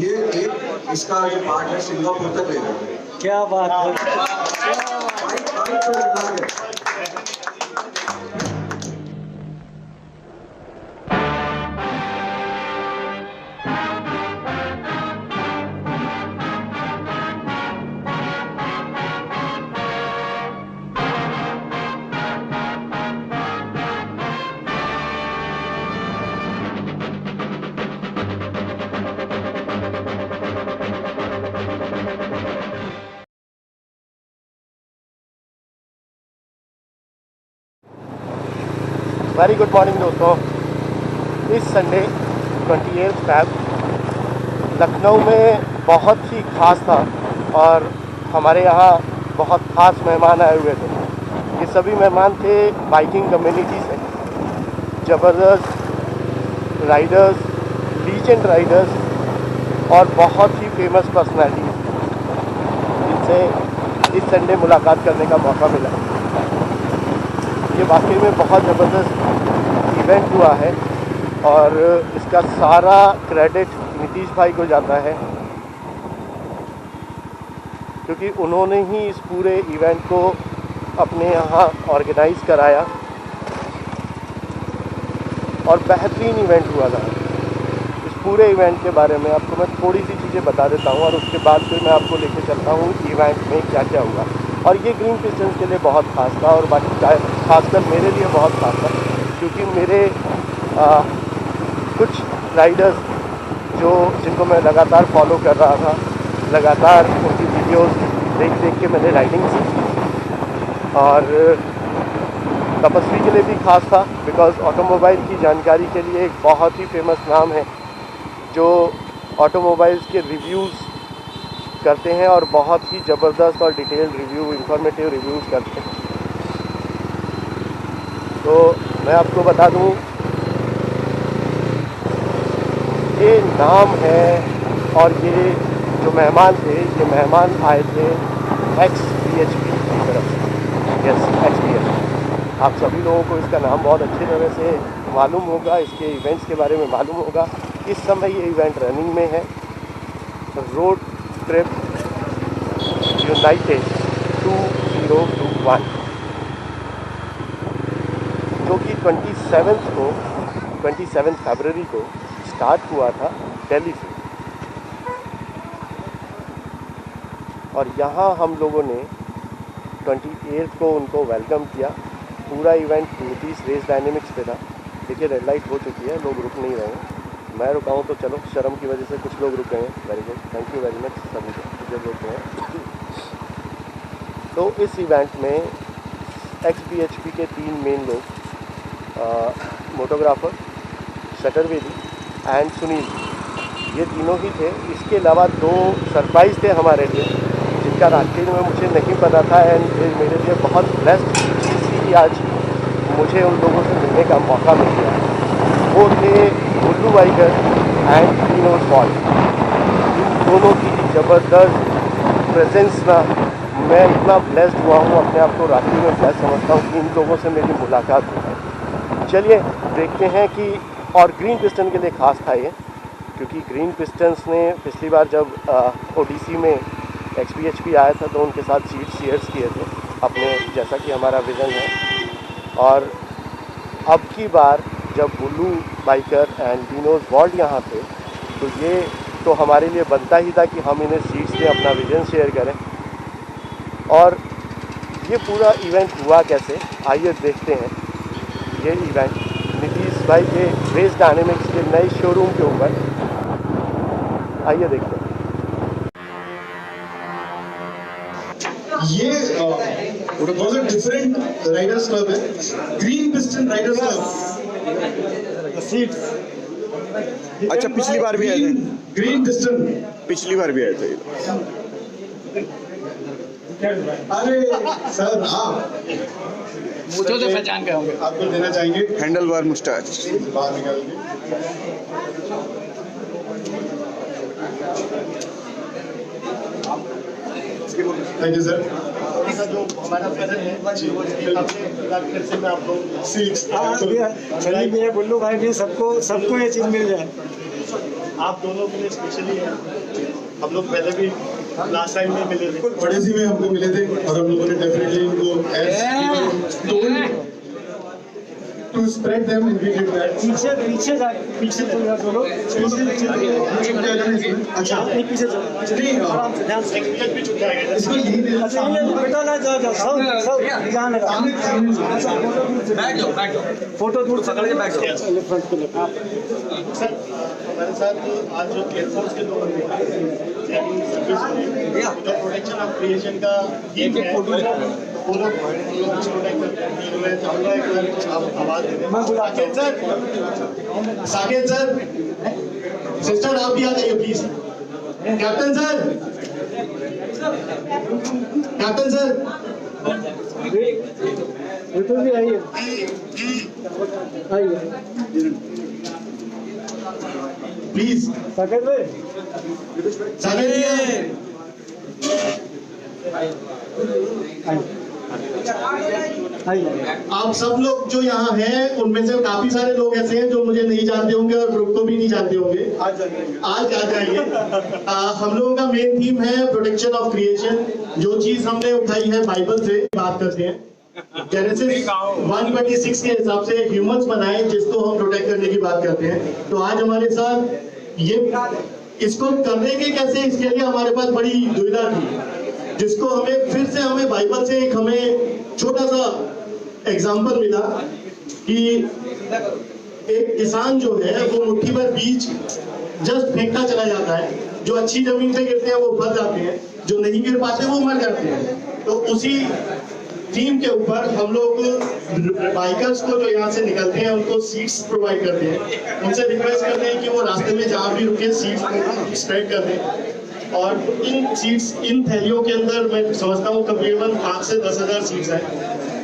ये एक इसका जो पार्ट है सिंगापुर तक ले जाएंगे। क्या बात है। वेरी गुड मॉर्निंग दोस्तों। इस संडे 28 फैब लखनऊ में बहुत ही ख़ास था और हमारे यहाँ बहुत ख़ास मेहमान आए हुए थे। ये सभी मेहमान थे बाइकिंग कम्युनिटी से, ज़बरदस्त राइडर्स, लीजेंड राइडर्स और बहुत ही फेमस पर्सनैलिटीज़, जिनसे इस संडे मुलाकात करने का मौका मिला। ये वाकई में बहुत ज़बरदस्त इवेंट हुआ है और इसका सारा क्रेडिट नीतीश भाई को जाता है, क्योंकि उन्होंने ही इस पूरे इवेंट को अपने यहाँ ऑर्गेनाइज़ कराया और बेहतरीन इवेंट हुआ था। इस पूरे इवेंट के बारे में आपको मैं थोड़ी सी चीज़ें बता देता हूँ और उसके बाद फिर मैं आपको लेके चलता हूँ इवेंट में क्या क्या हुआ। और ये ग्रीन पिस्टन्स के लिए बहुत ख़ास था और बाकी खासकर मेरे लिए बहुत ख़ास था, क्योंकि मेरे कुछ राइडर्स जिनको मैं लगातार फॉलो कर रहा था, लगातार उनकी वीडियोस देख के मैंने राइडिंग सीखी। और तपस्वी के लिए भी ख़ास था, बिकॉज़ ऑटोमोबाइल की जानकारी के लिए एक बहुत ही फेमस नाम है जो ऑटोमोबाइल्स के रिव्यूज़ करते हैं और बहुत ही ज़बरदस्त और डिटेल्ड रिव्यू, इंफॉर्मेटिव रिव्यूज़ करते हैं। तो मैं आपको बता दूं, ये नाम है और ये जो मेहमान थे, ये मेहमान आए थे XPHP की तरफ से। Yes, XPHP। आप सभी लोगों को इसका नाम बहुत अच्छी तरह से मालूम होगा, इसके इवेंट्स के बारे में मालूम होगा। इस समय ये इवेंट रनिंग में है, रोड ट्रिप यूनाइटेड 2021, जो कि 27 फरवरी को स्टार्ट हुआ था दिल्ली से। और यहाँ हम लोगों ने 28 को उनको वेलकम किया। पूरा इवेंट नीतीश रेस डायनेमिक्स पे था। देखिए रेड लाइट हो चुकी है, लोग रुक नहीं रहे हैं। मैं रुका हूँ तो चलो, शर्म की वजह से कुछ लोग रुक गए हैं। Very good, thank you very much सभी जो रुक गए हैं। तो इस इवेंट में XPHP के 3 मेन लोग, मोटोग्राफर शटरवेदी एंड सुनील, ये तीनों ही थे। इसके अलावा 2 सरप्राइज़ थे हमारे लिए, जिनका रास्ते में मुझे नहीं पता था एंड मेरे लिए बहुत ब्लेस्ड चीज़ थी कि आज मुझे उन लोगों से मिलने का मौका मिल गया। वो थे बुल्लू बाइकर एंड विनोद वॉल्ट। इन दोनों की ज़बरदस्त प्रेजेंस ना, मैं इतना ब्लेस्ड हुआ हूँ, अपने आप को रात्रि में ब्लेस्ड समझता हूँ कि इन लोगों से मेरी मुलाकात हो है। चलिए देखते हैं कि, और ग्रीन पिस्टन के लिए ख़ास था ये, क्योंकि ग्रीन पिस्टन्स ने पिछली बार जब ODC में XPHP आया था तो उनके साथ सीट शेयर्स किए थे अपने, जैसा कि हमारा विज़न है। और अब की बार जब बुल्लू बाइकर एंड विनोद वॉल्ट यहाँ थे, तो ये तो हमारे लिए बनता ही था कि हम इन्हें सीट्स दें, अपना विज़न शेयर करें। और ये पूरा इवेंट हुआ कैसे, आइए देखते हैं। ये इवेंट नीतीश भाई के रेस डायनेमिक्स के नए शोरूम के ऊपर, आइए देखते हैं। ये बहुत डिफरेंट राइडर्स क्लब है, green piston Riders club. Seats. अच्छा, पिछली बार भी आए थे? ग्रीन पिस्टन पिछली बार भी आए थे। अरे सर, आप मुझे तो पहचान गए होंगे। आपको देना चाहेंगे हैंडल बार मुस्टाच बाहर निकाल के। Thank you sir. जो हमारा प्रेजेंट है फिर से मैं आपको सीट्स सनी भी है, बुल्लू भाई भी, सबको ये चीज़ मिल जाए। आप दोनों के लिए स्पेशली है। हम लोग पहले भी लास्ट टाइम में मिले थे, बड़े सी में हमको मिले थे और हम लोगों ने डेफिनेटली इनको to spread them and we did that. पीछे तो यार दोनों अच्छा नहीं पीछे नहीं आराम से ध्यान से एक भी चुप जाएगा। इसको यही दे अच्छा बेटा ना जाओ सब ध्यान लगा फोटो दूर पकड़ के बैठ जाओ फ्रंट पे लगा। सर हमारे साथ आज जो एयरफोर्स के लोग जो प्रोटेक्शन ऑफ क्रिएशन का एक फोटो वो लोग प्रोटेक्ट करते हैं। मैं चाहूँगा एक बार आप आवाज़ दे दें। साकेत सर सिस्टर आप भी आ जाइए प्लीज। कैप्टन सर बिल्कुल भी आइए प्लीज। साकेत आप सब लोग जो यहाँ हैं उनमें से काफी सारे लोग ऐसे हैं जो मुझे नहीं जानते होंगे और ग्रुप को भी नहीं जानते होंगे। आज आ जाइए। हम लोगों का मेन थीम है प्रोटेक्शन ऑफ क्रिएशन। जो चीज हमने उठाई है बाइबल से बात करते हैं। जेनेसिस 1:26 के हिसाब से ह्यूमंस बनाए जिसको हम प्रोटेक्ट करने की बात करते हैं। तो आज हमारे साथ ये इसको करने के कैसे, इसके लिए हमारे पास बड़ी दुविधा थी, जिसको हमें बाइबल से एक हमें छोटा सा एग्जाम्पल मिला कि एक किसान जो है वो मुट्ठी भर बीज जस्ट फेंकता चला जाता है। जो अच्छी जमीन पे गिरते हैं वो फल जाते हैं, जो नहीं गिर पाते वो मर जाते हैं। तो उसी थीम के ऊपर हम लोग बाइकर्स को जो यहाँ से निकलते हैं उनको सीट्स प्रोवाइड करते हैं। उनसे रिक्वेस्ट करते हैं कि वो रास्ते में जहाँ भी रुके सीट्स को स्प्रेड कर दें। और इन सीट्स, इन थैलियों के अंदर मैं समझता हूँ तकरीबन 5 से 10 हज़ार सीट्स हैं।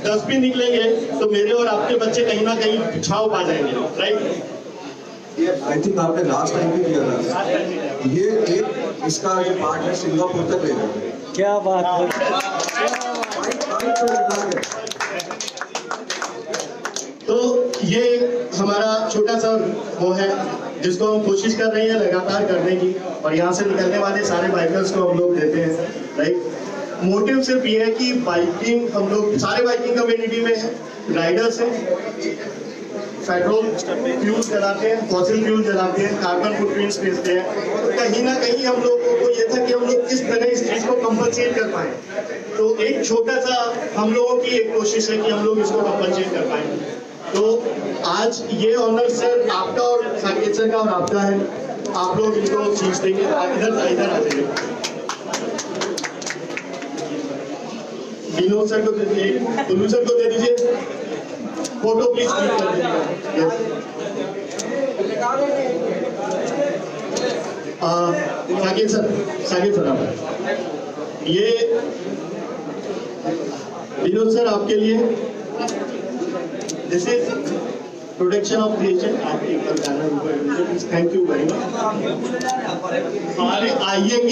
10 भी निकलेंगे तो मेरे और आपके बच्चे कहीं ना कहीं छाव पा जाएंगे, राइट। आई थिंक आपने लास्ट टाइम भी किया था। ये एक इसका जो पार्ट है सिंगापुर तक ले गए। क्या बात है। तो ये हमारा छोटा सा वो है जिसको हम कोशिश कर रहे हैं लगातार करने की, और यहाँ से निकलने वाले सारे बाइकर्स को हम लोग देते हैं, राइट। मोटिव सिर्फ ये है कि बाइकिंग, हम लोग सारे बाइकिंग कम्युनिटी में है, राइडर्स हैं, पेट्रोल फ्यूल जलाते हैं, फॉसिल फ्यूल जलाते हैं, कार्बन फुटप्रिंट्स भेजते हैं। तो कहीं ना कहीं हम लोगों को ये था कि हम लोग किस तरह इस चीज़ को कंपनसेट कर पाए। तो एक छोटा सा हम लोगों की एक कोशिश है कि हम लोग इसको कंपनसेट कर पाए। तो आज ये ऑनर सर आपका और साकेत सर का और आपका है। आप लोग इनको सीट्स देंगे। इधर आ जाइए। विनोद सर को दे दीजिए, दुल्लू सर को दे दीजिए। फोटो प्लीज क्लिक कर दीजिएगा। साकेत सर आप ये विनोद सर आपके लिए this is protection of creation. आप एक बार गाना ऊपर, थैंक यू वेरी मच। हमारे आएंगे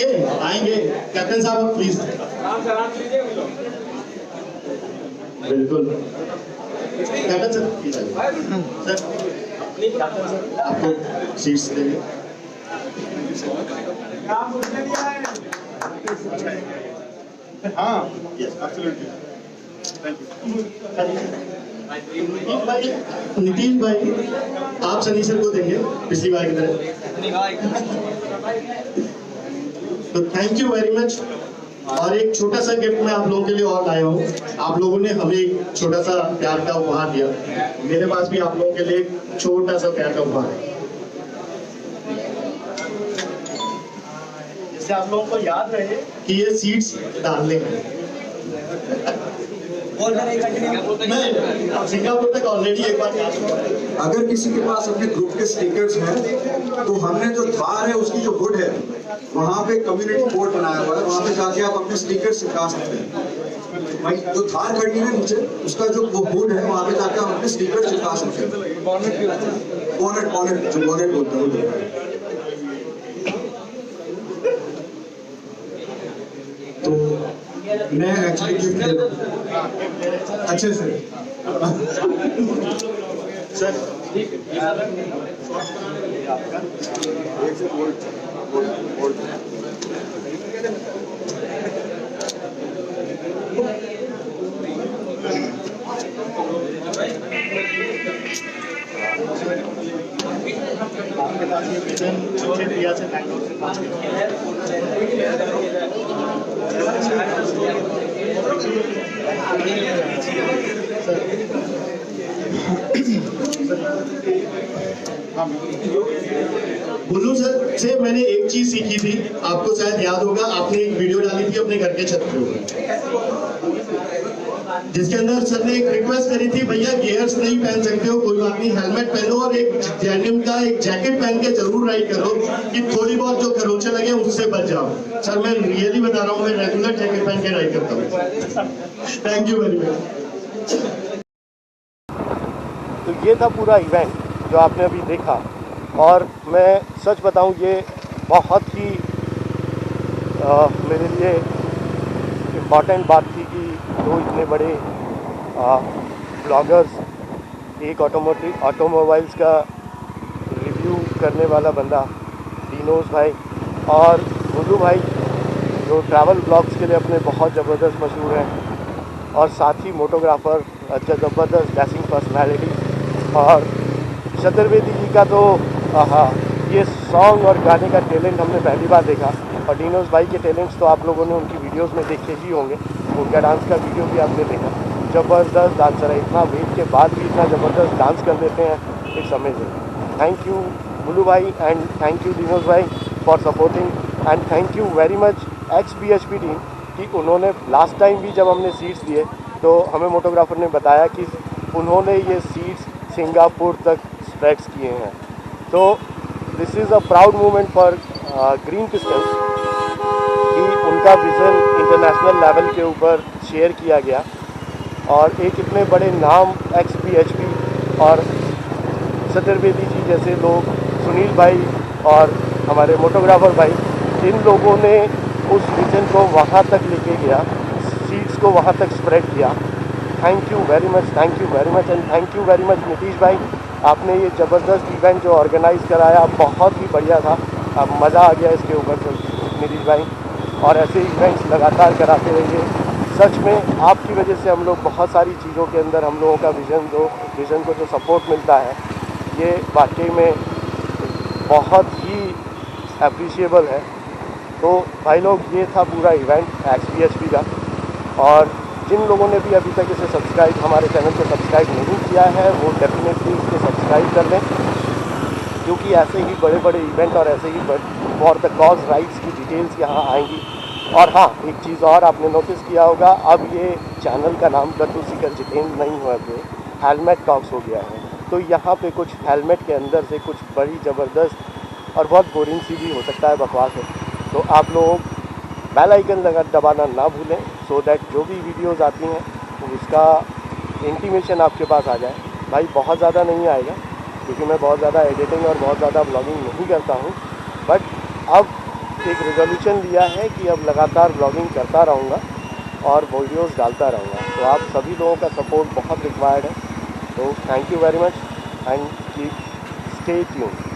कैप्टन साहब प्लीज। बिल्कुल कैप्टन सर प्लीज सर आपको सीट्स देंगे। हाँ yes absolutely thank you. Nitish भाई आप सनी सर को देंगे पिछली बार की तरह। तो थैंक यू वेरी मच। और एक छोटा सा गिफ्ट मैं आप लोगों के लिए और लाया हूँ। आप लोगों ने हमें एक छोटा सा प्यार का उपहार दिया, मेरे पास भी आप लोगों के लिए एक छोटा सा प्यार का उपहार है, जिससे आप लोगों को याद रहे कि ये सीड्स डालने हैं। मैं सिंगापुर तक ऑलरेडी एक बार जा चुका हूं। अगर किसी के पास अपने ग्रुप के स्टिकर्स हैं तो हमने जो धार है उसकी जो हुड है वहाँ पे कम्युनिटी बोर्ड बनाया हुआ है, वहाँ पे जाके आप अपने स्टिकर चिपका सकते हैं। भाई जो धार खड़ी है नीचे उसका जो वो हुड है वहाँ पे जाके आप अपने स्टिकर चिपका सकते हैं। बॉनेट जो बॉनेट बोलते हैं। तो मैं एक्चुअली गिफ्ट दे रहा हूं अच्छे से सर आपके पास ये विजन इंडिया से बैंगलोर से पहुंच बुल्लू सर से मैंने एक चीज सीखी थी, आपको शायद याद होगा, आपने एक वीडियो डाली थी अपने घर के छत पे ऊपर, जिसके अंदर सर ने एक रिक्वेस्ट करी थी, भैया गियर्स नहीं पहन सकते हो कोई बात नहीं, हेलमेट पहनो और एक डेनिम का एक जैकेट पहन के जरूर राइड करो कि थोड़ी बहुत जो खरोंचे लगे उससे बच जाओ। सर मैं रियली बता रहा हूँ, मैं रेगुलर जैकेट पहन के राइड करता हूँ। Thank you very much. तो ये था पूरा इवेंट जो आपने अभी देखा, और मैं सच बताऊं ये बहुत ही मेरे लिए इम्पॉर्टेंट बात थी कि दो इतने बड़े ब्लॉगर्स, एक ऑटोमोबाइल्स का रिव्यू करने वाला बंदा डिनोज भाई और बुल्लू भाई जो ट्रैवल ब्लॉग्स के लिए अपने बहुत ज़बरदस्त मशहूर हैं, और साथ ही मोटोग्राफर, अच्छा ज़बरदस्त डैशिंग पर्सनैलिटी, और चतुर्वेदी जी का तो ये सॉन्ग और गाने का टैलेंट हमने पहली बार देखा, और डिनोज भाई के टैलेंट्स तो आप लोगों ने उनकी वीडियोस में देखे ही होंगे, उनका डांस का वीडियो भी आपने देखा, ज़बरदस्त डांसर है, इतना वेट के बाद भी इतना ज़बरदस्त डांस कर देते हैं, इट्स अमेजिंग। थैंक यू बुल्लू भाई एंड थैंक यू डिनोज भाई for supporting, and thank you very much XBHP team कि उन्होंने लास्ट टाइम भी जब हमने सीट्स दिए तो हमें मोटोग्राफर ने बताया कि उन्होंने ये सीट्स सिंगापुर तक स्ट्रेक्स किए हैं। तो this is a proud moment for green pistons कि उनका विज़न इंटरनेशनल लेवल के ऊपर शेयर किया गया, और एक इतने बड़े नाम XBHP और चतुर्वेदी जी जैसे लोग, सुनील भाई और हमारे मोटोग्राफर भाई, इन लोगों ने उस विज़न को वहाँ तक लेके गया, सीट्स को वहाँ तक स्प्रेड किया। Thank you very much, thank you very much, and thank you very much Nitish भाई, आपने ये ज़बरदस्त इवेंट जो ऑर्गेनाइज़ कराया बहुत ही बढ़िया था, अब मज़ा आ गया इसके ऊपर नीतीश भाई, और ऐसे इवेंट्स लगातार कराते रहिए। सच में आपकी वजह से हम लोग बहुत सारी चीज़ों के अंदर हम लोगों का विज़न को जो सपोर्ट मिलता है ये वाकई में बहुत ही अप्रिशिएबल है। तो भाई लोग ये था पूरा इवेंट XBHP का, और जिन लोगों ने भी अभी तक इसे सब्सक्राइब, हमारे चैनल को सब्सक्राइब नहीं किया है, वो डेफिनेटली इसे सब्सक्राइब कर लें, क्योंकि ऐसे ही बड़े बड़े इवेंट और ऐसे ही फॉर द कॉज राइट्स की डिटेल्स यहाँ आएंगी। और हाँ, एक चीज़ और आपने नोटिस किया होगा, अब ये चैनल का नाम दत्तू सीकर जितेंद्र नहीं हुआ के हेलमेट टॉक्स हो गया है। तो यहाँ पे कुछ हेलमेट के अंदर से कुछ बड़ी ज़बरदस्त और बहुत बोरिंग सी भी हो सकता है बकवास है, तो आप लोग बेल आइकन दबाना ना भूलें, सो दैट जो भी वीडियोस आती हैं तो उसका इंटीमेशन आपके पास आ जाए। भाई बहुत ज़्यादा नहीं आएगा क्योंकि मैं बहुत ज़्यादा एडिटिंग और बहुत ज़्यादा ब्लॉगिंग नहीं करता हूँ, बट अब एक रेजोल्यूशन लिया है कि अब लगातार ब्लॉगिंग करता रहूँगा और वीडियोस डालता रहूँगा। तो आप सभी लोगों का सपोर्ट बहुत रिक्वायर्ड है, तो thank you very much and keep stay tuned.